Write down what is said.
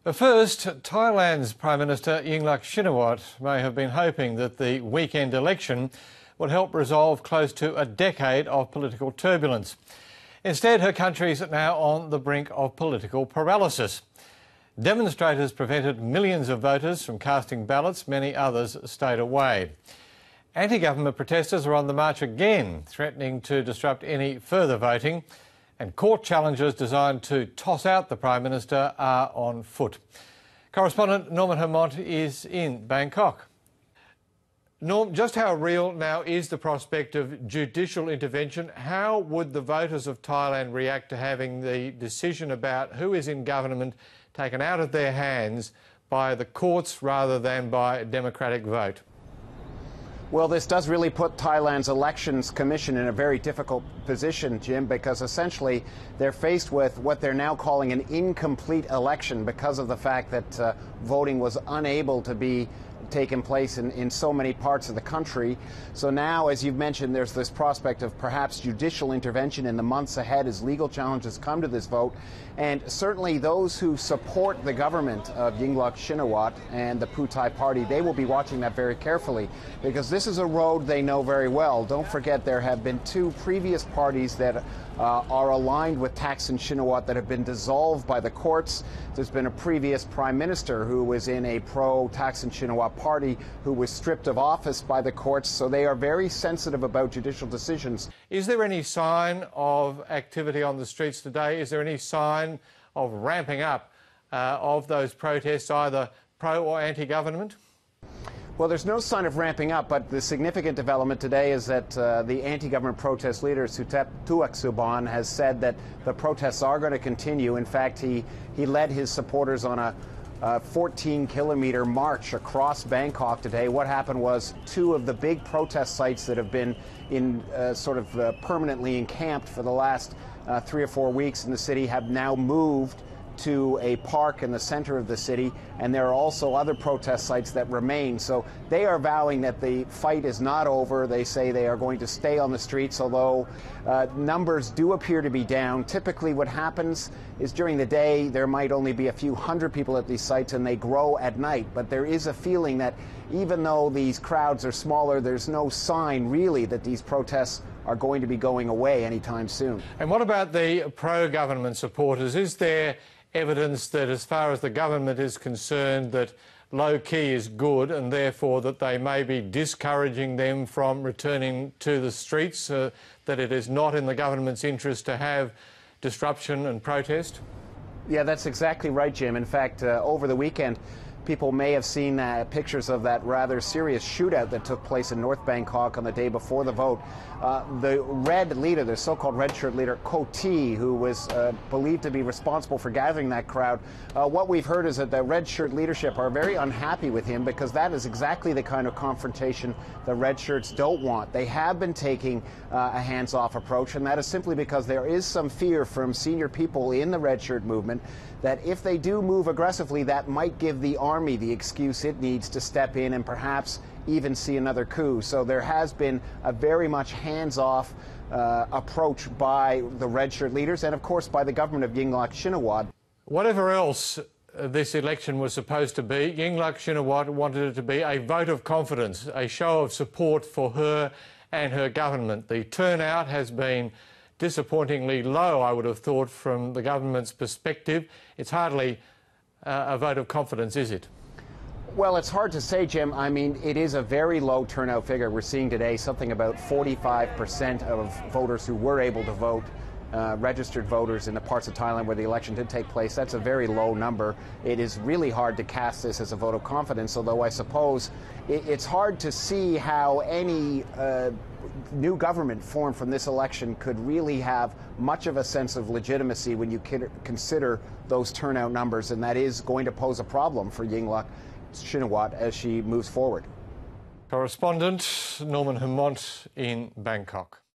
At first, Thailand's Prime Minister Yingluck Shinawatra may have been hoping that the weekend election would help resolve close to a decade of political turbulence. Instead, her country is now on the brink of political paralysis. Demonstrators prevented millions of voters from casting ballots, many others stayed away. Anti-government protesters are on the march again, threatening to disrupt any further voting, and court challenges designed to toss out the Prime Minister are on foot. Correspondent Norman Hermont is in Bangkok. Norm, just how real now is the prospect of judicial intervention? How would the voters of Thailand react to having the decision about who is in government taken out of their hands by the courts rather than by a democratic vote? Well, this does really put Thailand's Elections Commission in a very difficult position, Jim, because essentially they're faced with what they're now calling an incomplete election because of the fact that voting was unable to be taken place in so many parts of the country. So now, as you've mentioned, there's this prospect of perhaps judicial intervention in the months ahead as legal challenges come to this vote. And certainly those who support the government of Yingluck Shinawatra and the Pheu Thai party, they will be watching that very carefully because this is a road they know very well. Don't forget there have been two previous parties that are aligned with Thaksin Shinawatra that have been dissolved by the courts. There's been a previous prime minister who was in a pro-Thaksin Shinawatra party who was stripped of office by the courts, so they are very sensitive about judicial decisions. Is there any sign of activity on the streets today? Is there any sign of ramping up of those protests, either pro or anti-government? Well, there's no sign of ramping up, but the significant development today is that the anti-government protest leader, Suthep Thavisin, has said that the protests are going to continue. In fact, he led his supporters on a 14-kilometer march across Bangkok today. What happened was two of the big protest sites that have been in permanently encamped for the last 3 or 4 weeks in the city have now moved to a park in the center of the city, and there are also other protest sites that remain. So they are vowing that the fight is not over. They say they are going to stay on the streets, although numbers do appear to be down. Typically what happens is during the day there might only be a few hundred people at these sites and they grow at night, but there is a feeling that even though these crowds are smaller, there's no sign really that these protests are going to be going away anytime soon. And what about the pro-government supporters? Is there evidence that, as far as the government is concerned, that low-key is good and therefore that they may be discouraging them from returning to the streets, that it is not in the government's interest to have disruption and protest? Yeah, that's exactly right, Jim. In fact, over the weekend, people may have seen pictures of that rather serious shootout that took place in North Bangkok on the day before the vote. The red leader, the so-called red shirt leader, Ko T, who was believed to be responsible for gathering that crowd, what we've heard is that the red shirt leadership are very unhappy with him because that is exactly the kind of confrontation the red shirts don't want. They have been taking a hands-off approach, and that is simply because there is some fear from senior people in the red shirt movement that if they do move aggressively, that might give the army the excuse it needs to step in and perhaps even see another coup. So there has been a very much hands-off approach by the red shirt leaders and, of course, by the government of Yingluck Shinawatra. Whatever else this election was supposed to be, Yingluck Shinawatra wanted it to be a vote of confidence, a show of support for her and her government. The turnout has been disappointingly low, I would have thought, from the government's perspective. It's hardly a vote of confidence, is it? Well, it's hard to say, Jim. I mean, it is a very low turnout figure. We're seeing today something about 45% of voters who were able to vote, registered voters in the parts of Thailand where the election did take place. That's a very low number. It is really hard to cast this as a vote of confidence, although I suppose it's hard to see how any new government formed from this election could really have much of a sense of legitimacy when you consider those turnout numbers, and that is going to pose a problem for Yingluck Shinawatra as she moves forward. Correspondent Norman Hermont in Bangkok.